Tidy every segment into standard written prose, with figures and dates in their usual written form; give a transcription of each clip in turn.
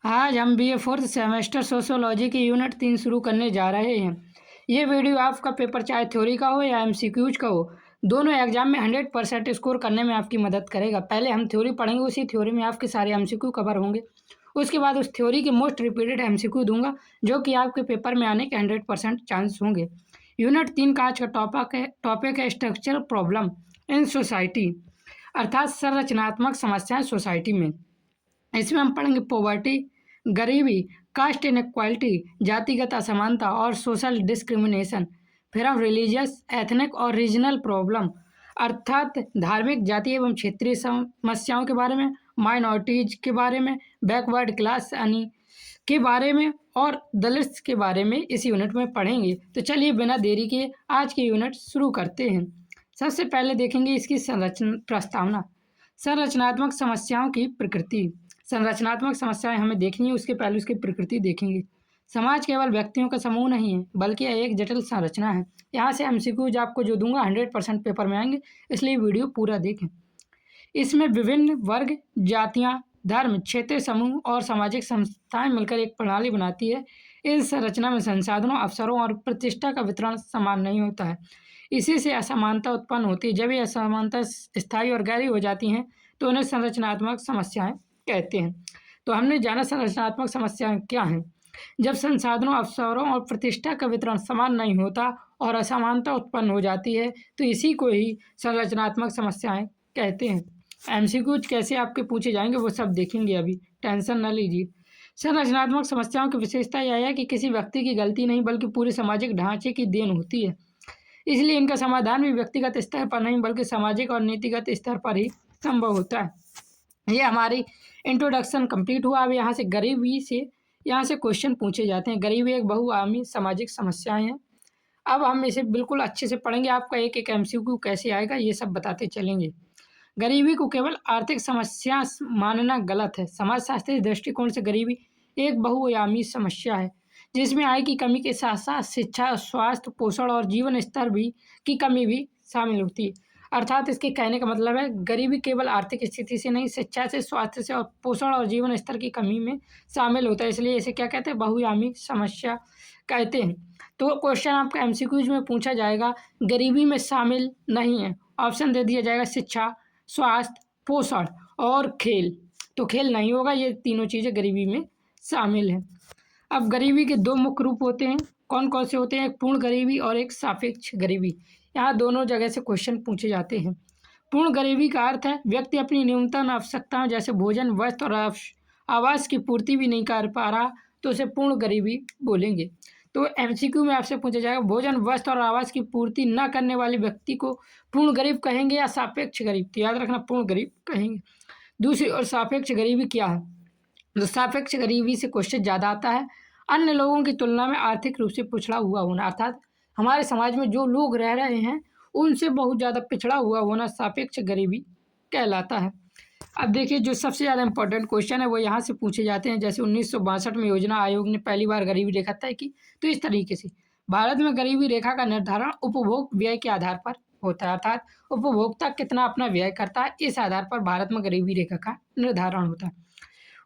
आज हम BA fourth semester sociology की यूनिट 3 शुरू करने जा रहे हैं। ये वीडियो आपका पेपर चाहे थ्योरी का हो या एमसीक्यूज का हो, दोनों एग्जाम में 100% स्कोर करने में आपकी मदद करेगा। पहले हम थ्योरी पढ़ेंगे, उसी थ्योरी में आपके सारे एमसीक्यू कवर होंगे। उसके बाद उस थ्योरी के मोस्ट रिपीटेड एमसीक्यू दूंगा, जो कि आपके पेपर में आने के 100% चांस होंगे। यूनिट 3 का आज का टॉपिक है स्ट्रक्चरल प्रॉब्लम इन सोसाइटी, अर्थात संरचनात्मक समस्याएं सोसाइटी में। इसमें हम पढ़ेंगे पॉवर्टी, गरीबी, कास्ट इनक्वालिटी, जातिगत असमानता और सोशल डिस्क्रिमिनेशन। फिर हम रिलीजियस, एथनिक और रीजनल प्रॉब्लम, अर्थात धार्मिक, जातीय एवं क्षेत्रीय समस्याओं के बारे में, माइनॉरिटीज के बारे में, बैकवर्ड क्लास यानी के बारे में और दलित्स के बारे में इस यूनिट में पढ़ेंगे। तो चलिए बिना देरी के आज की यूनिट शुरू करते हैं। सबसे पहले देखेंगे इसकी प्रस्तावना। संरचनात्मक समस्याओं की प्रकृति। संरचनात्मक समस्याएं हमें देखनी है, उसके पहले उसकी प्रकृति देखेंगे। समाज केवल व्यक्तियों का समूह नहीं है, बल्कि यह एक जटिल संरचना है। यहाँ से एमसीक्यूज आपको जो दूंगा 100% पेपर में आएंगे, इसलिए वीडियो पूरा देखें। इसमें विभिन्न वर्ग, जातियाँ, धर्म, क्षेत्रीय समूह और सामाजिक संस्थाएं मिलकर एक प्रणाली बनाती है। इस संरचना में संसाधनों, अवसरों और प्रतिष्ठा का वितरण समान नहीं होता है। इसी से असमानता उत्पन्न होती है। जब ये असमानता स्थायी और गहरी हो जाती हैं, तो उन्हें संरचनात्मक समस्याएं कहते हैं। तो हमने जाना संरचनात्मक समस्याएं क्या हैं। जब संसाधनों, अवसरों और प्रतिष्ठा का वितरण समान नहीं होता और असमानता उत्पन्न हो जाती है, तो इसी को ही संरचनात्मक समस्याएं कहते हैं। एमसीक्यूज कैसे आपके पूछे जाएंगे वो सब देखेंगे, अभी टेंशन न लीजिए। संरचनात्मक समस्याओं की विशेषता यह है कि किसी व्यक्ति की गलती नहीं, बल्कि पूरे सामाजिक ढांचे की देन होती है। इसलिए इनका समाधान भी व्यक्तिगत स्तर पर नहीं, बल्कि सामाजिक और नीतिगत स्तर पर ही संभव होता है। ये हमारी इंट्रोडक्शन कंप्लीट हुआ। अब यहाँ से क्वेश्चन पूछे जाते हैं। गरीबी एक बहुआयामी सामाजिक समस्याएं हैं। अब हम इसे बिल्कुल अच्छे से पढ़ेंगे। आपका एक एक एमसीक्यू कैसे आएगा ये सब बताते चलेंगे। गरीबी को केवल आर्थिक समस्या मानना गलत है। समाजशास्त्री दृष्टिकोण से गरीबी एक बहुआयामी समस्या है, जिसमें आय की कमी के साथ साथ शिक्षा, स्वास्थ्य, पोषण और जीवन स्तर की कमी भी शामिल होती है। अर्थात इसके कहने का मतलब है, गरीबी केवल आर्थिक स्थिति से नहीं, शिक्षा से, स्वास्थ्य से और पोषण और जीवन स्तर की कमी में शामिल होता है। इसलिए इसे क्या कहते हैं? बहुआयामी समस्या कहते हैं। तो क्वेश्चन आपका एमसीक्यूज में पूछा जाएगा, गरीबी में शामिल नहीं है। ऑप्शन दे दिया जाएगा शिक्षा, स्वास्थ्य, पोषण और खेल। तो खेल नहीं होगा, ये तीनों चीज़ें गरीबी में शामिल हैं। अब गरीबी के दो मुख्य रूप होते हैं। कौन कौन से होते हैं? एक पूर्ण गरीबी और एक सापेक्ष गरीबी। यहाँ दोनों जगह से क्वेश्चन पूछे जाते हैं। पूर्ण गरीबी का अर्थ है व्यक्ति अपनी न्यूनतम आवश्यकताओं जैसे भोजन, वस्त्र और आवास की पूर्ति भी नहीं कर पा रहा, तो उसे पूर्ण गरीबी बोलेंगे। तो एमसीक्यू में आपसे पूछा जाएगा, भोजन, वस्त्र और आवास की पूर्ति न करने वाले व्यक्ति को पूर्ण गरीब कहेंगे या सापेक्ष गरीब? तो याद रखना, पूर्ण गरीब कहेंगे। दूसरी और सापेक्ष गरीबी क्या है? तो सापेक्ष गरीबी से क्वेश्चन ज़्यादा आता है। अन्य लोगों की तुलना में आर्थिक रूप से पिछड़ा हुआ होना, अर्थात हमारे समाज में जो लोग रह रहे हैं उनसे बहुत ज़्यादा पिछड़ा हुआ होना सापेक्ष गरीबी कहलाता है। अब देखिए, जो सबसे ज़्यादा इंपॉर्टेंट क्वेश्चन है वो यहाँ से पूछे जाते हैं। जैसे 1962 में योजना आयोग ने पहली बार गरीबी रेखा तय की, तो इस तरीके से भारत में गरीबी रेखा का निर्धारण उपभोग व्यय के आधार पर होता है। अर्थात उपभोक्ता कितना अपना व्यय करता है, इस आधार पर भारत में गरीबी रेखा का निर्धारण होता है।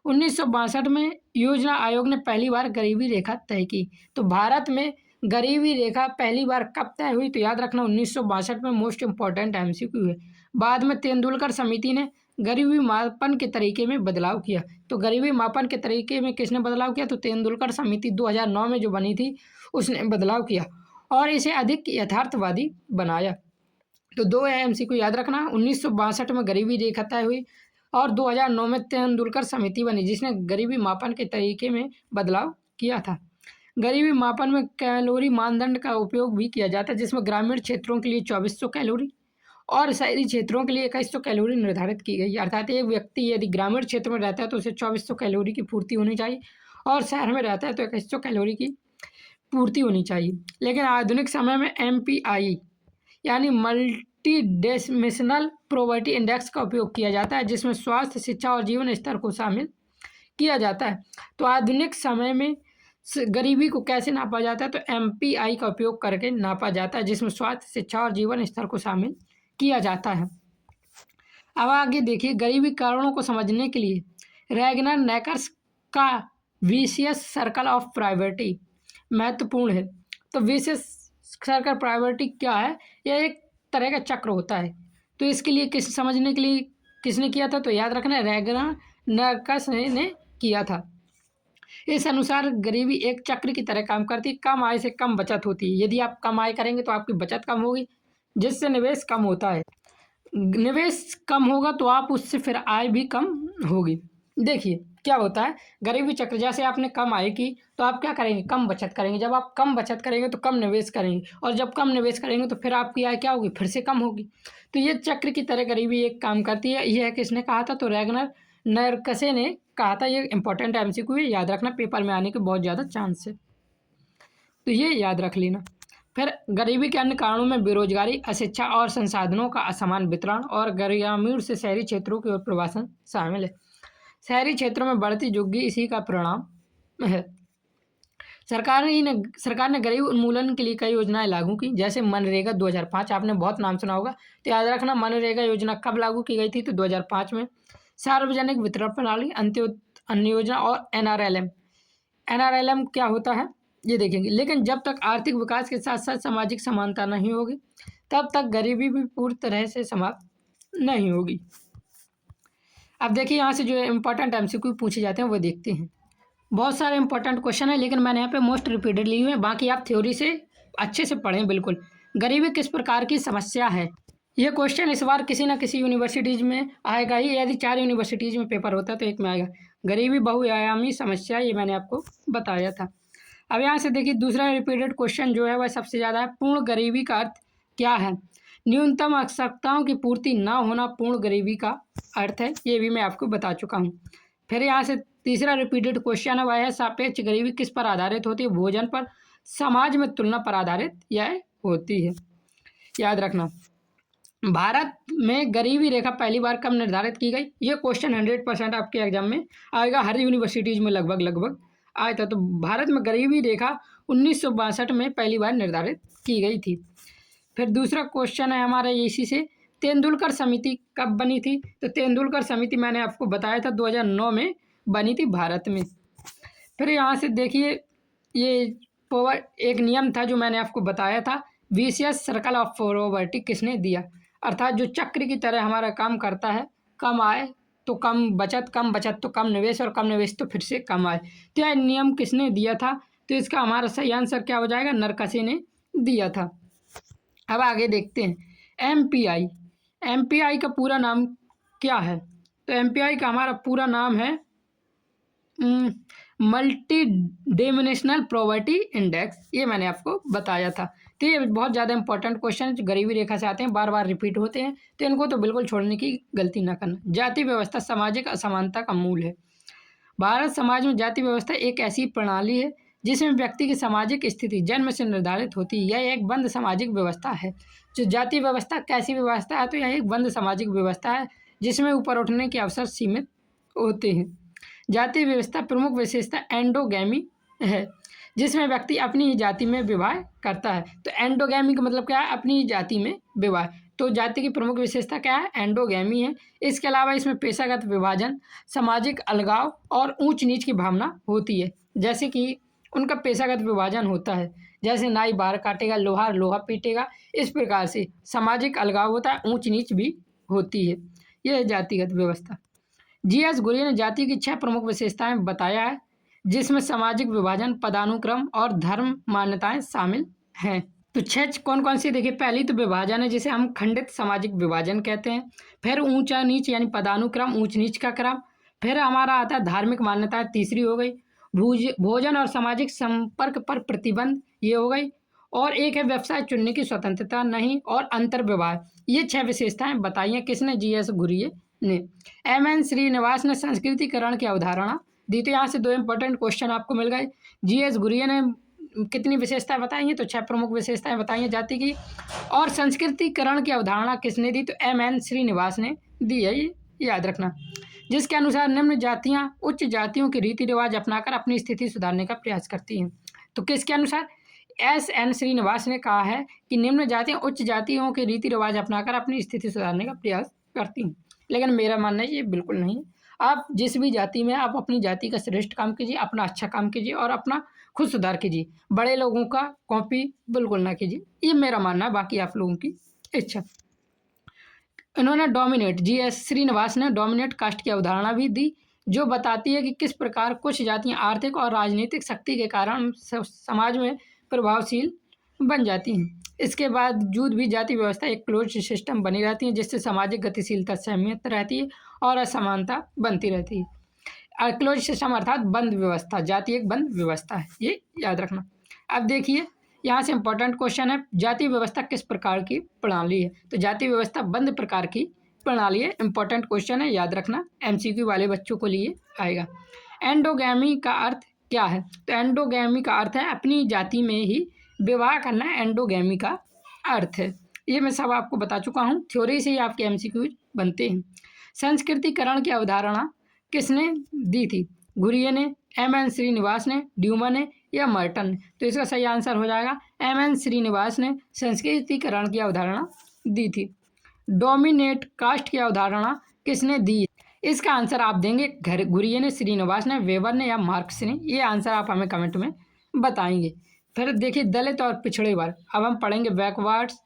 1962 में योजना आयोग ने पहली बार गरीबी रेखा तय की। तो भारत में गरीबी रेखा पहली बार कब तय हुई? तो याद रखना 1962 में। मोस्ट इंपॉर्टेंट एमसीक्यू है। बाद में तेंदुलकर समिति ने गरीबी मापन के तरीके में बदलाव किया। तो गरीबी मापन के तरीके में किसने बदलाव किया? तो तेंदुलकर समिति 2009 में जो बनी थी उसने बदलाव किया और इसे अधिक यथार्थवादी बनाया। तो दो एमसीक्यू याद रखना, 1962 में गरीबी रेखा तय हुई और 2009 में तेंदुलकर समिति बनी जिसने गरीबी मापन के तरीके में बदलाव किया था। गरीबी मापन में कैलोरी मानदंड का उपयोग भी किया जाता है, जिसमें ग्रामीण क्षेत्रों के लिए 2400 कैलोरी और शहरी क्षेत्रों के लिए 2100 कैलोरी निर्धारित की गई। अर्थात एक व्यक्ति यदि ग्रामीण क्षेत्र में रहता है तो उसे 2400 कैलोरी की पूर्ति होनी चाहिए और शहर में रहता है तो 2100 कैलोरी की पूर्ति होनी चाहिए। लेकिन आधुनिक समय में MPI यानी मल्टी डेसिमल पॉवर्टी इंडेक्स का उपयोग किया जाता है, जिसमें स्वास्थ्य, शिक्षा और जीवन स्तर को शामिल किया जाता है। तो आधुनिक समय में गरीबी को कैसे नापा जाता है? तो MPI का उपयोग करके नापा जाता है, जिसमें स्वास्थ्य, शिक्षा और जीवन स्तर को शामिल किया जाता है। अब आगे देखिए, गरीबी कारणों को समझने के लिए रैगनर, नेकर्स का विशियस सर्कल ऑफ प्रायोरिटी महत्वपूर्ण है। तो विशियस सर्कल प्रायोरिटी क्या है? यह एक तरह का चक्र होता है। तो इसके लिए समझने के लिए किसने किया था? तो याद रखना, रैगनर नर्कस ने किया था। इस अनुसार गरीबी एक चक्र की तरह काम करती है। कम आय से कम बचत होती है। यदि आप कम आय करेंगे तो आपकी बचत कम होगी, जिससे निवेश कम होता है। निवेश कम होगा तो आप उससे फिर आय भी कम होगी। देखिए क्या होता है गरीबी चक्र, जैसे आपने कम आय की तो आप क्या करेंगे? कम बचत करेंगे। जब आप कम बचत करेंगे तो कम निवेश करेंगे, और जब कम निवेश करेंगे तो फिर आपकी आय क्या होगी? फिर से कम होगी। तो ये चक्र की तरह गरीबी एक काम करती है। यह किसने कहा था? तो रैगनर नर्कसे ने कहा था। ये इंपॉर्टेंट एमसीक्यू है, याद रखना, पेपर में आने के बहुत ज़्यादा चांस है, तो ये याद रख लेना। फिर गरीबी के अन्य कारणों में बेरोजगारी, अशिक्षा और संसाधनों का असमान वितरण और ग्रामीण से शहरी क्षेत्रों की ओर प्रवासन शामिल है। शहरी क्षेत्रों में बढ़ती झुग्गी इसी का परिणाम है। सरकार ने गरीब उन्मूलन के लिए कई योजनाएं लागू की, जैसे मनरेगा 2005, आपने बहुत नाम सुना होगा। तो याद रखना, मनरेगा योजना कब लागू की गई थी? तो 2005 में। सार्वजनिक वितरण प्रणाली, अन्य योजना और एनआरएलएम क्या होता है ये देखेंगे। लेकिन जब तक आर्थिक विकास के साथ साथ सामाजिक समानता नहीं होगी, तब तक गरीबी भी पूरी तरह से समाप्त नहीं होगी। अब देखिए यहाँ से जो इम्पोर्टेंट एमसीक्यू पूछे जाते हैं वो देखते हैं। बहुत सारे इंपॉर्टेंट क्वेश्चन है, लेकिन मैंने यहाँ पे मोस्ट रिपीटेड ली हुई है। बाकी आप थ्योरी से अच्छे से पढ़ें। बिल्कुल, गरीबी किस प्रकार की समस्या है? ये क्वेश्चन इस बार किसी ना किसी यूनिवर्सिटीज़ में आएगा ही। यदि 4 यूनिवर्सिटीज़ में पेपर होता है तो एक में आएगा। गरीबी बहुआयामी समस्या, ये मैंने आपको बताया था। अब यहाँ से देखिए दूसरा रिपीटेड क्वेश्चन जो है वह सबसे ज़्यादा है। पूर्ण गरीबी का अर्थ क्या है? न्यूनतम आवश्यकताओं की पूर्ति ना होना पूर्ण गरीबी का अर्थ है। ये भी मैं आपको बता चुका हूँ। फिर यहाँ से तीसरा रिपीटेड क्वेश्चन है, वह है सापेक्ष गरीबी किस पर आधारित होती है? भोजन पर, समाज में तुलना पर आधारित यह होती है। याद रखना, भारत में गरीबी रेखा पहली बार कब निर्धारित की गई? ये क्वेश्चन 100% आपके एग्जाम में आएगा। हर यूनिवर्सिटीज़ में लगभग आया था। तो भारत में गरीबी रेखा 1962 में पहली बार निर्धारित की गई थी। फिर दूसरा क्वेश्चन है हमारा इसी से, तेंदुलकर समिति कब बनी थी? तो तेंदुलकर समिति मैंने आपको बताया था 2009 में बनी थी भारत में। फिर यहाँ से देखिए ये एक नियम था जो मैंने आपको बताया था, विशियस सर्कल ऑफ पॉवर्टी किसने दिया? अर्थात जो चक्र की तरह हमारा काम करता है, कम आय तो कम बचत तो कम निवेश, और कम निवेश तो फिर से कम आय। तो यह नियम किसने दिया था? तो इसका हमारा सही आंसर क्या हो जाएगा? नरकसे ने दिया था। अब आगे देखते हैं एमपीआई का पूरा नाम क्या है? तो एमपीआई का हमारा पूरा नाम है मल्टी डायमेंशनल पॉवर्टी इंडेक्स। ये मैंने आपको बताया था। तो ये बहुत ज़्यादा इंपॉर्टेंट क्वेश्चन जो गरीबी रेखा से आते हैं, बार बार रिपीट होते हैं, तो इनको तो बिल्कुल छोड़ने की गलती ना करना। जाति व्यवस्था सामाजिक असमानता का मूल है। भारत समाज में जाति व्यवस्था एक ऐसी प्रणाली है जिसमें व्यक्ति की सामाजिक स्थिति जन्म से निर्धारित होती है। यह एक बंद सामाजिक व्यवस्था है। जो जाति व्यवस्था कैसी व्यवस्था है? तो यह एक बंद सामाजिक व्यवस्था है जिसमें ऊपर उठने के अवसर सीमित होते हैं। जाति व्यवस्था प्रमुख विशेषता एंडोगैमी है, जिसमें व्यक्ति अपनी ही जाति में विवाह करता है। तो एंडोगैमी का मतलब क्या है? अपनी ही जाति में विवाह। तो जाति की प्रमुख विशेषता क्या है? एंडोगैमी है। इसके अलावा इसमें पेशागत विभाजन, सामाजिक अलगाव और ऊंच नीच की भावना होती है। जैसे कि उनका पेशागत विभाजन होता है, जैसे नाई बार काटेगा, लोहार लोहा पीटेगा, इस प्रकार से सामाजिक अलगाव होता है, ऊंच नीच भी होती है। यह है जातिगत व्यवस्था। जीएस गुरिया ने जाति की 6 प्रमुख विशेषताएं बताया है, जिसमें सामाजिक विभाजन, पदानुक्रम और धर्म मान्यताएं शामिल हैं। तो 6 कौन कौन सी? देखिए, पहली तो विभाजन है, जिसे हम खंडित सामाजिक विभाजन कहते हैं। फिर ऊंचा नीच यानी पदानुक्रम, ऊंच नीच का क्रम। फिर हमारा आता है धार्मिक मान्यताएं, तीसरी हो गई। भोजन और सामाजिक संपर्क पर प्रतिबंध, ये हो गई। और एक है व्यवसाय चुनने की स्वतंत्रता नहीं, और अंतर्विवाह। ये 6 विशेषताएं बताई हैं किसने? जीएस गुरिये ने। एमएन श्रीनिवास ने संस्कृतिकरण की अवधारणा दी। तो यहाँ से 2 इंपॉर्टेंट क्वेश्चन आपको मिल गए। जीएस गुरिये ने कितनी विशेषताएं बताई हैं? तो 6 प्रमुख विशेषताएं बताई हैं जाति की। और संस्कृतिकरण की अवधारणा किसने दी? तो एमएन श्रीनिवास ने दी है, ये याद रखना। जिसके अनुसार निम्न जातियां उच्च जातियों के रीति रिवाज अपनाकर अपनी स्थिति सुधारने का प्रयास करती हैं। तो किसके अनुसार? एस.एन. श्रीनिवास ने कहा है कि निम्न जातियां उच्च जातियों के रीति रिवाज अपनाकर अपनी स्थिति सुधारने का प्रयास करती हैं। लेकिन मेरा मानना है ये बिल्कुल नहीं। आप जिस भी जाति में, आप अपनी जाति का श्रेष्ठ काम कीजिए, अपना अच्छा काम कीजिए और अपना खुद सुधार कीजिए। बड़े लोगों का कॉपी बिल्कुल ना कीजिए, ये मेरा मानना है, बाकी आप लोगों की इच्छा। इन्होंने डोमिनेट, जी.एस. श्रीनिवास ने डोमिनेट कास्ट की अवधारणा भी दी, जो बताती है कि किस प्रकार कुछ जातियां आर्थिक और राजनीतिक शक्ति के कारण समाज में प्रभावशील बन जाती हैं। इसके बावजूद भी जाति व्यवस्था एक क्लोज सिस्टम बनी रहती है, जिससे सामाजिक गतिशीलता सीमित रहती है और असमानता बनती रहती है। क्लोज सिस्टम अर्थात बंद व्यवस्था, जाति एक बंद व्यवस्था है, ये याद रखना। अब देखिए यहाँ से इंपॉर्टेंट क्वेश्चन है, जाति व्यवस्था किस प्रकार की प्रणाली है? तो जाति व्यवस्था बंद प्रकार की प्रणाली है। इंपॉर्टेंट क्वेश्चन है, याद रखना, एमसीक्यू वाले बच्चों को लिए आएगा। एंडोगैमी का अर्थ क्या है? तो एंडोगैमी का अर्थ है अपनी जाति में ही विवाह करना, एंडोगैमी का अर्थ है। ये मैं सब आपको बता चुका हूँ, थ्योरी से ही आपके एमसीक्यू बनते हैं। संस्कृतिकरण की अवधारणा किसने दी थी? घुरिये ने, एम.एन. श्रीनिवास ने, ड्यूमा ने या मर्टन ने? तो इसका सही आंसर हो जाएगा एम.एन. श्रीनिवास ने संस्कृतिकरण की अवधारणा दी थी। डोमिनेट कास्ट की अवधारणा किसने दी? इसका आंसर आप देंगे घुरिये ने, श्रीनिवास ने, वेबर ने या मार्क्स ने। ये आंसर आप हमें कमेंट में बताएंगे। फिर देखिए दलित और पिछड़े वर्ग, अब हम पढ़ेंगे बैकवर्ड्स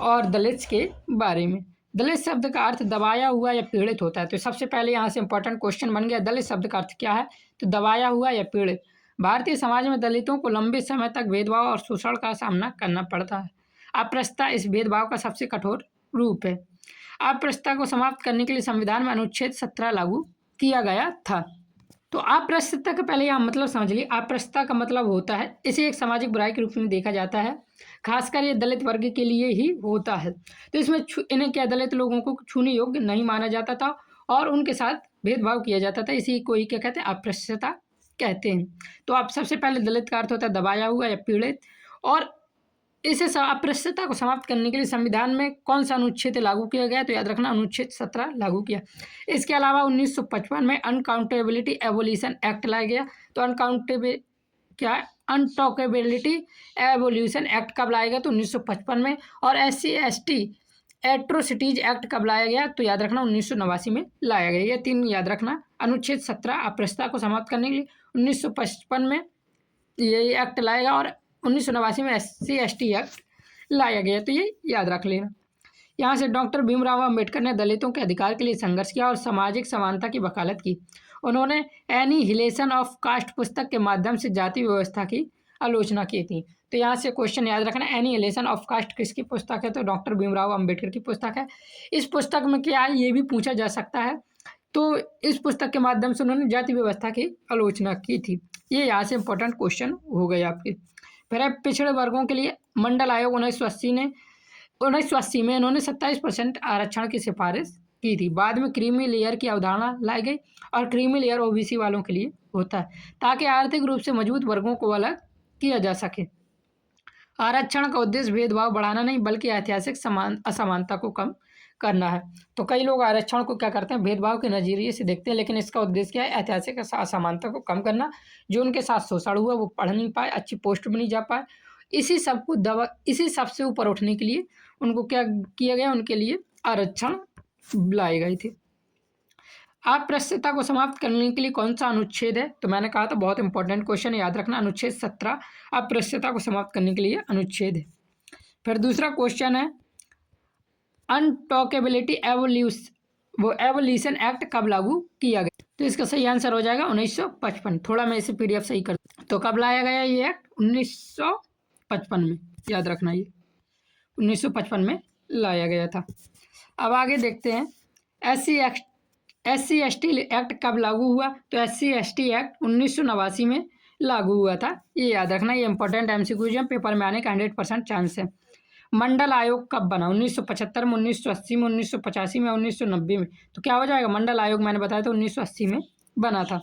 और दलित के बारे में। दलित शब्द का अर्थ दबाया हुआ या पीड़ित होता है। तो सबसे पहले यहाँ से इंपॉर्टेंट क्वेश्चन बन गया, दलित शब्द का अर्थ क्या है? तो दबाया हुआ या पीड़ित। भारतीय समाज में दलितों को लंबे समय तक भेदभाव और शोषण का सामना करना पड़ता है। अस्पृश्यता इस भेदभाव का सबसे कठोर रूप है। अस्पृश्यता को समाप्त करने के लिए संविधान में अनुच्छेद 17 लागू किया गया था। तो अस्पृश्यता का पहले यहाँ मतलब समझ लीजिए। अस्पृश्यता का मतलब होता है, इसे एक सामाजिक बुराई के रूप में देखा जाता है, खासकर ये दलित वर्ग के लिए ही होता है। तो इसमें इन्हें क्या, दलित लोगों को छूने योग्य नहीं माना जाता था और उनके साथ भेदभाव किया जाता था। इसी को ही क्या कहते हैं? अस्पृश्यता कहते हैं। तो आप सबसे पहले दलित का अर्थ होता है दबाया हुआ या पीड़ित, और इसे अस्पृश्यता को समाप्त करने के लिए संविधान में कौन सा अनुच्छेद लागू किया गया? तो याद रखना अनुच्छेद 17 लागू किया। इसके अलावा 1955 में अनकाउंटेबिलिटी एबोलिशन एक्ट लाया गया। तो अनटॉकेबिलिटी एबोल्यूशन एक्ट कब लाया गया? तो 1955 में। और SC/ST एट्रोसिटीज एक्ट कब लाया गया? तो याद रखना 1989 में लाया गया। ये तीन याद रखना। अनुच्छेद 17 अस्पृश्यता को समाप्त करने के लिए 1955 में ये एक्ट लाएगा और 1989 में SC/ST एक्ट लाया गया। तो ये याद रख लेना। यहाँ से डॉक्टर भीमराव अम्बेडकर ने दलितों के अधिकार के लिए संघर्ष किया और सामाजिक समानता की वकालत की। उन्होंने एनिहिलेशन ऑफ कास्ट पुस्तक के माध्यम से जाति व्यवस्था की आलोचना की थी। तो यहाँ से क्वेश्चन याद रखना, एनिहिलेशन ऑफ कास्ट किसकी पुस्तक है? तो डॉक्टर भीमराव अम्बेडकर की पुस्तक है। इस पुस्तक में क्या है ये भी पूछा जा सकता है। तो इस पुस्तक के माध्यम से उन्होंने जाति व्यवस्था की आलोचना की थी। ये यहाँ से इंपॉर्टेंट क्वेश्चन हो गए आपके। फिर पिछड़े वर्गों के लिए मंडल आयोग 1980 में इन्होंने 27% आरक्षण की सिफारिश की थी। बाद में क्रीमी लेयर की अवधारणा लाई गई और क्रीमी लेयर OBC वालों के लिए होता है, ताकि आर्थिक रूप से मजबूत वर्गों को अलग किया जा सके। आरक्षण का उद्देश्य भेदभाव बढ़ाना नहीं, बल्कि ऐतिहासिक असमानता को कम करना है। तो कई लोग आरक्षण को क्या करते हैं? भेदभाव के नजरिए से देखते हैं, लेकिन इसका उद्देश्य क्या है? ऐतिहासिक असमानता को कम करना। जो उनके साथ शोषण हुआ वो पढ़ नहीं पाए, अच्छी पोस्ट में नहीं जा पाए, इसी सबसे ऊपर उठने के लिए उनको क्या किया गया? उनके लिए आरक्षण लाए गए थे। अस्पृश्यता को समाप्त करने के लिए कौन सा अनुच्छेद है? तो मैंने कहा था बहुत इंपॉर्टेंट क्वेश्चन, याद रखना अनुच्छेद 17 अस्पृश्यता को समाप्त करने के लिए अनुच्छेद है। फिर दूसरा क्वेश्चन है अनटॉकेबिलिटी एबोलिशन एक्ट कब लागू किया गया? तो इसका सही आंसर हो जाएगा 1955। थोड़ा मैं इसे PDF सही कर, तो कब लाया गया ये एक्ट? 1955 में, याद रखना ये 1955 में लाया गया था। अब आगे देखते हैं SC/ST एक्ट कब लागू हुआ? तो SC/ST एक्ट 1989 में लागू हुआ था। ये याद रखना, ये इंपॉर्टेंट MCQ पेपर में आने का 100% चांस है। मंडल आयोग कब बना? 1975 में, 1980 में, 1985 में, 1990 में। तो क्या हो जाएगा? मंडल आयोग मैंने बताया था 1980 में बना था।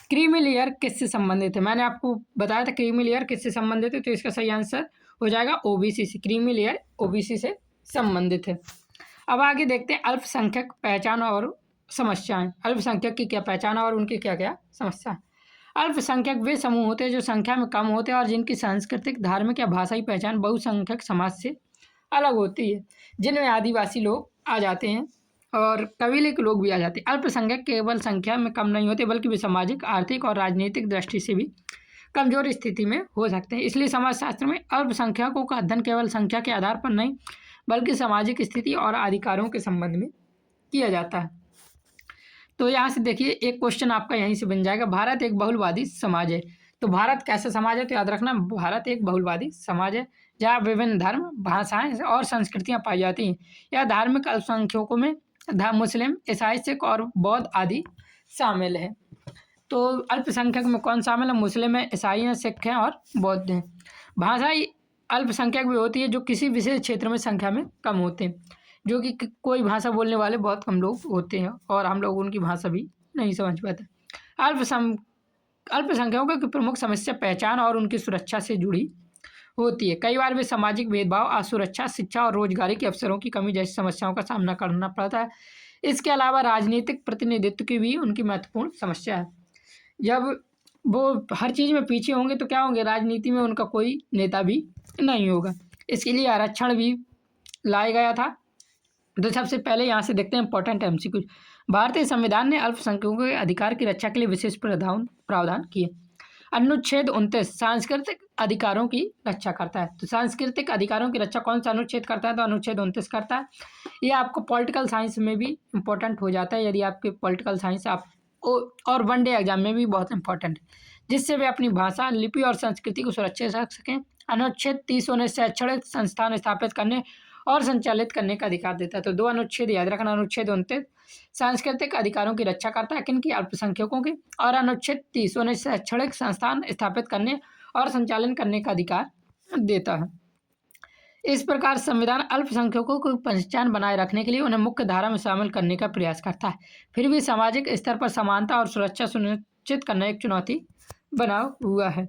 क्रीमी लेयर किससे संबंधित है? मैंने आपको बताया था क्रीमी लेयर किससे संबंधित है, तो इसका सही आंसर हो जाएगा OBC से। क्रीमी लेयर OBC से संबंधित है। अब आगे देखते हैं अल्पसंख्यक पहचान और समस्याएं। अल्पसंख्यक की क्या पहचान और उनकी क्या क्या समस्या? अल्पसंख्यक वे समूह होते हैं जो संख्या में कम होते हैं और जिनकी सांस्कृतिक, धार्मिक या भाषाई पहचान बहुसंख्यक समाज से अलग होती है, जिनमें आदिवासी लोग आ जाते हैं और कबीले के लोग भी आ जाते हैं। अल्पसंख्यक केवल संख्या में कम नहीं होते बल्कि वे सामाजिक, आर्थिक और राजनीतिक दृष्टि से भी कमजोर स्थिति में हो सकते हैं। इसलिए समाजशास्त्र में अल्पसंख्यकों का अध्ययन केवल संख्या के आधार पर नहीं बल्कि सामाजिक स्थिति और अधिकारों के संबंध में किया जाता है। तो यहाँ से देखिए एक क्वेश्चन आपका यहीं से बन जाएगा, भारत एक बहुलवादी समाज है। तो भारत कैसा समाज है? तो याद रखना, भारत एक बहुलवादी समाज है जहाँ विभिन्न धर्म, भाषाएं और संस्कृतियां पाई जाती हैं। यह धार्मिक अल्पसंख्यकों में मुस्लिम, ईसाई, सिख और बौद्ध आदि शामिल है। तो अल्पसंख्यक में कौन शामिल है? मुस्लिम है, ईसाई हैं, सिख हैं और बौद्ध हैं। भाषाई अल्पसंख्यक भी होती है जो किसी विशेष क्षेत्र में संख्या में कम होते हैं, जो कि कोई भाषा बोलने वाले बहुत कम लोग होते हैं और हम लोग उनकी भाषा भी नहीं समझ पाते। अल्पसंख्यकों की प्रमुख समस्या पहचान और उनकी सुरक्षा से जुड़ी होती है। कई बार वे सामाजिक भेदभाव, असुरक्षा, शिक्षा और रोजगारी के अवसरों की कमी जैसी समस्याओं का सामना करना पड़ता है। इसके अलावा राजनीतिक प्रतिनिधित्व की भी उनकी महत्वपूर्ण समस्या है। जब वो हर चीज़ में पीछे होंगे तो क्या होंगे? राजनीति में उनका कोई नेता भी नहीं होगा। इसके लिए आरक्षण भी लाया गया था। तो सबसे पहले यहाँ से देखते हैं इंपॉर्टेंट एमसीक्यू। भारतीय संविधान ने अल्पसंख्यकों के अधिकार की रक्षा के लिए विशेष प्रावधान किए। अनुच्छेद 29 सांस्कृतिक अधिकारों की रक्षा करता है। तो सांस्कृतिक अधिकारों की रक्षा कौन सा अनुच्छेद करता है? तो अनुच्छेद 29 करता है। ये आपको पॉलिटिकल साइंस में भी इम्पोर्टेंट हो जाता है, यदि आपके पॉलिटिकल साइंस आप और वन डे एग्जाम में भी बहुत इंपॉर्टेंट है, जिससे वे अपनी भाषा, लिपि और संस्कृति को सुरक्षित रख सकें। अनुच्छेद 30 उन्हें शैक्षणिक संस्थान स्थापित करने और संचालित करने का अधिकार देता है। तो दो अनुच्छेद याद रखना, अनुच्छेद 29 सांस्कृतिक अधिकारों की रक्षा करता है किनकी? अल्पसंख्यकों के, और अनुच्छेद 30 उन्हें शैक्षणिक संस्थान स्थापित करने और संचालन करने का अधिकार देता है। इस प्रकार संविधान अल्पसंख्यकों को पहचान बनाए रखने के लिए उन्हें मुख्य धारा में शामिल करने का प्रयास करता है, फिर भी सामाजिक स्तर पर समानता और सुरक्षा सुनिश्चित करना एक चुनौती बना हुआ है।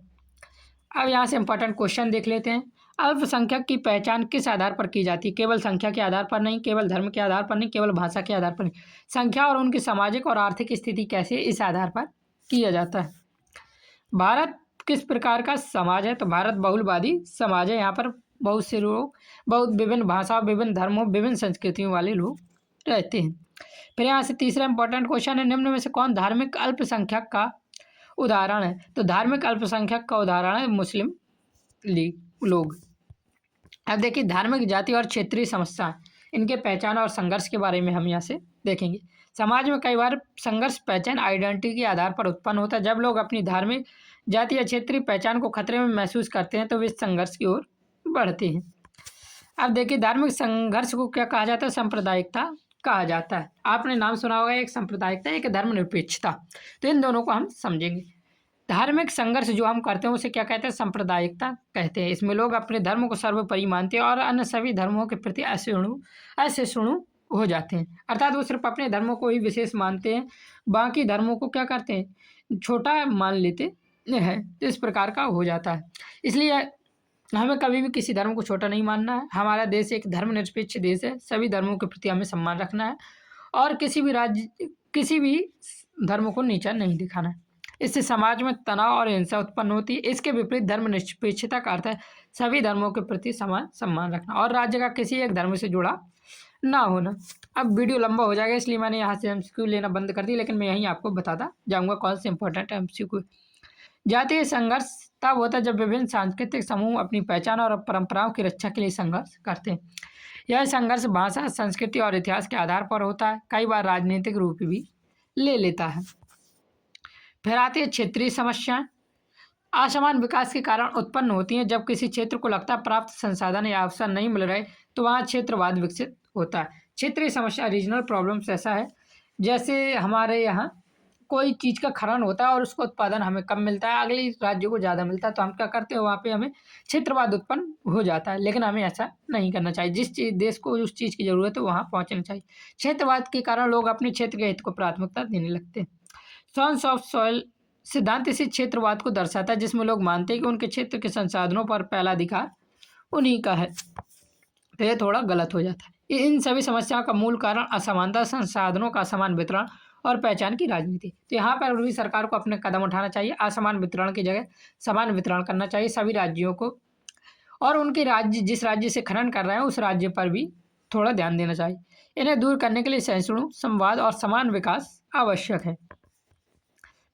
अब यहाँ से इंपॉर्टेंट क्वेश्चन देख लेते हैं। अल्पसंख्यक की पहचान किस आधार पर की जाती है? केवल संख्या के आधार पर नहीं, केवल धर्म के आधार पर नहीं, केवल भाषा के आधार पर नहीं। संख्या और उनकी सामाजिक और आर्थिक स्थिति कैसे, इस आधार पर किया जाता है। भारत किस प्रकार का समाज है? तो भारत बहुलवादी समाज है। यहाँ पर बहुत से लोग, बहुत विभिन्न भाषा, विभिन्न धर्मों, विभिन्न संस्कृतियों वाले लोग रहते हैं। फिर यहाँ से तीसरा इंपॉर्टेंट क्वेश्चन है, निम्न में से कौन धार्मिक अल्पसंख्यक का उदाहरण है? तो धार्मिक अल्पसंख्यक का उदाहरण है मुस्लिम लीग लोग। अब देखिए धार्मिक, जाति और क्षेत्रीय समस्या, इनके पहचान और संघर्ष के बारे में हम यहाँ से देखेंगे। समाज में कई बार संघर्ष पहचान आइडेंटिटी के आधार पर उत्पन्न होता है। जब लोग अपनी धार्मिक, जाति या क्षेत्रीय पहचान को खतरे में महसूस करते हैं तो वे संघर्ष की ओर बढ़ते हैं। अब देखिए धार्मिक संघर्ष को क्या कहा जाता है? सांप्रदायिकता कहा जाता है। आपने नाम सुना होगा, एक सांप्रदायिकता, एक धर्मनिरपेक्षता। तो इन दोनों को हम समझेंगे। धार्मिक संघर्ष जो हम करते हैं उसे क्या कहते हैं? सांप्रदायिकता कहते हैं। इसमें लोग अपने धर्म को सर्वोपरि मानते हैं और अन्य सभी धर्मों के प्रति असहिष्णु हो जाते हैं, अर्थात वो सिर्फ अपने धर्मों को ही विशेष मानते हैं, बाकी धर्मों को क्या करते हैं? छोटा मान लेते हैं। तो इस प्रकार का हो जाता है। इसलिए हमें कभी भी किसी धर्म को छोटा नहीं मानना है। हमारा देश एक धर्मनिरपेक्ष देश है, सभी धर्मों के प्रति हमें सम्मान रखना है और किसी भी धर्म को नीचा नहीं दिखाना है। इससे समाज में तनाव और हिंसा उत्पन्न होती है। इसके विपरीत धर्मनिरपेक्षता का अर्थ है सभी धर्मों के प्रति समान सम्मान रखना और राज्य का किसी एक धर्म से जुड़ा ना होना। अब वीडियो लंबा हो जाएगा इसलिए मैंने यहाँ से एमसीक्यू लेना बंद कर दी, लेकिन मैं यहीं आपको बताता जाऊँगा कौन से इंपॉर्टेंट एमसीक्यू। जातीय संघर्ष तब होता है जब विभिन्न सांस्कृतिक समूह अपनी पहचान और परंपराओं की रक्षा के लिए संघर्ष करते हैं। यह संघर्ष भाषा, संस्कृति और इतिहास के आधार पर होता है, कई बार राजनीतिक रूप भी ले लेता है। फिर आती है क्षेत्रीय समस्याएं। असमान विकास के कारण उत्पन्न होती हैं। जब किसी क्षेत्र को लगता है प्राप्त संसाधन या अवसर नहीं मिल रहे तो वहाँ क्षेत्रवाद विकसित होता है। क्षेत्रीय समस्या, रीजनल प्रॉब्लम्स ऐसा है जैसे हमारे यहाँ कोई चीज़ का खनन होता है और उसका उत्पादन हमें कम मिलता है, अगले राज्यों को ज़्यादा मिलता है, तो हम क्या करते हैं? वहाँ पे हमें क्षेत्रवाद उत्पन्न हो जाता है। लेकिन हमें ऐसा नहीं करना चाहिए। जिस देश को उस चीज़ की ज़रूरत है वहाँ पहुँचना चाहिए। क्षेत्रवाद के कारण लोग अपने क्षेत्र के हित को प्राथमिकता देने लगते हैं। सॉन्स ऑफ सॉइल सिद्धांत इसी क्षेत्रवाद को दर्शाता है जिसमें लोग मानते हैं कि उनके क्षेत्र के संसाधनों पर पहला अधिकार उन्हीं का है। तो ये थोड़ा गलत हो जाता है। इन सभी समस्याओं का मूल कारण असमानता, संसाधनों का असमान वितरण और पहचान की राजनीति। तो यहाँ पर भी सरकार को अपने कदम उठाना चाहिए। असमान वितरण की जगह समान वितरण करना चाहिए सभी राज्यों को, और उनके राज्य, जिस राज्य से खनन कर रहे हैं उस राज्य पर भी थोड़ा ध्यान देना चाहिए। इन्हें दूर करने के लिए सहिष्णु, संवाद और समान विकास आवश्यक है।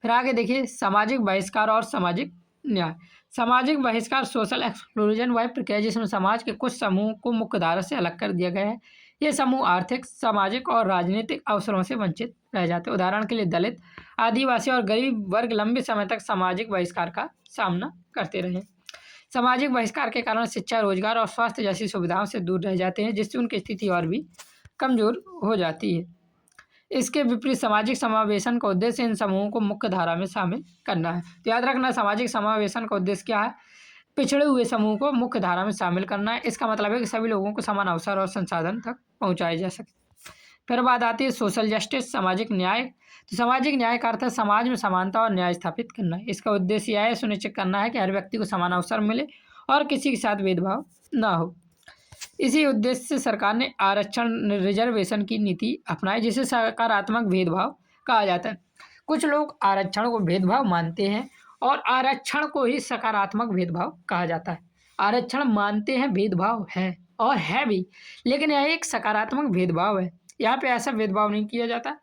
फिर आगे देखिए सामाजिक बहिष्कार और सामाजिक न्याय। सामाजिक बहिष्कार सोशल एक्सक्लूजन वह प्रक्रिया है जिसमें समाज के कुछ समूह को मुख्य धारा से अलग कर दिया गया है। ये समूह आर्थिक, सामाजिक और राजनीतिक अवसरों से वंचित रह जाते हैं। उदाहरण के लिए दलित, आदिवासी और गरीब वर्ग लंबे समय तक सामाजिक बहिष्कार का सामना करते रहे। सामाजिक बहिष्कार के कारण शिक्षा, रोजगार और स्वास्थ्य जैसी सुविधाओं से दूर रह जाते हैं, जिससे उनकी स्थिति और भी कमजोर हो जाती है। इसके विपरीत सामाजिक समावेशन का उद्देश्य इन समूहों को मुख्य धारा में शामिल करना है। तो याद रखना सामाजिक समावेशन का उद्देश्य क्या है? पिछड़े हुए समूह को मुख्य धारा में शामिल करना है। इसका मतलब है कि सभी लोगों को समान अवसर और संसाधन तक पहुंचाए जा सके। फिर बात आती है सोशल जस्टिस, सामाजिक न्याय। तो सामाजिक न्याय का अर्थ है समाज में समानता और न्याय स्थापित करना है। इसका उद्देश्य यह है सुनिश्चित करना है कि हर व्यक्ति को समान अवसर मिले और किसी के साथ भेदभाव न हो। इसी उद्देश्य से सरकार ने आरक्षण रिजर्वेशन की नीति अपनाई, जिसे सकारात्मक भेदभाव कहा जाता है। कुछ लोग आरक्षण को भेदभाव मानते हैं और आरक्षण को ही सकारात्मक भेदभाव कहा जाता है। आरक्षण मानते हैं भेदभाव है और है भी, लेकिन यह एक सकारात्मक भेदभाव है। यहाँ पे ऐसा भेदभाव नहीं किया जाता।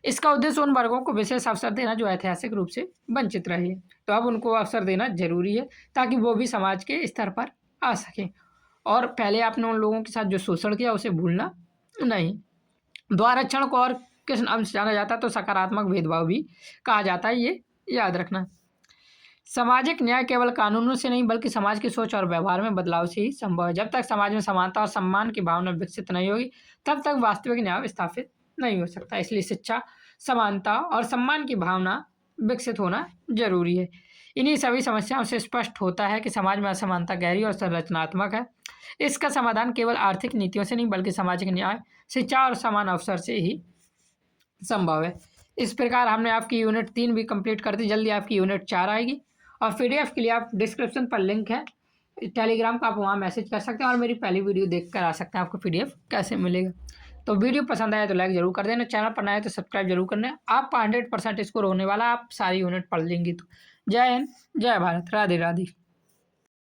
इसका उद्देश्य उन वर्गों को विशेष अवसर देना जो ऐतिहासिक रूप से वंचित रहे हैं। तो अब उनको अवसर देना जरूरी है ताकि वो भी समाज के स्तर पर आ सकें। और पहले आपने उन लोगों के साथ जो शोषण किया उसे भूलना नहीं। दो आरक्षण को और किस नाम से जाना जाता है? तो सकारात्मक भेदभाव भी कहा जाता है, ये याद रखना। सामाजिक न्याय केवल कानूनों से नहीं बल्कि समाज की सोच और व्यवहार में बदलाव से ही संभव है। जब तक समाज में समानता और सम्मान की भावना विकसित नहीं होगी तब तक वास्तविक न्याय स्थापित नहीं हो सकता। इसलिए शिक्षा, समानता और सम्मान की भावना विकसित होना जरूरी है। इन्हीं सभी समस्याओं से स्पष्ट होता है कि समाज में असमानता गहरी और संरचनात्मक है। इसका समाधान केवल आर्थिक नीतियों से नहीं बल्कि सामाजिक न्याय, शिक्षा और समान अवसर से ही संभव है। इस प्रकार हमने आपकी यूनिट 3 भी कंप्लीट कर दी। जल्दी आपकी यूनिट 4 आएगी और PDF के लिए आप डिस्क्रिप्शन पर लिंक है टेलीग्राम का, आप वहाँ मैसेज कर सकते हैं और मेरी पहली वीडियो देख कर आ सकते हैं आपको PDF कैसे मिलेगा। तो वीडियो पसंद आया तो लाइक जरूर कर देना, चैनल पर नया है तो सब्सक्राइब जरूर करना। आपका 100% स्कोर होने वाला, आप सारी यूनिट पढ़ लेंगी। तो जय हिंद, जय भारत, राधे राधे।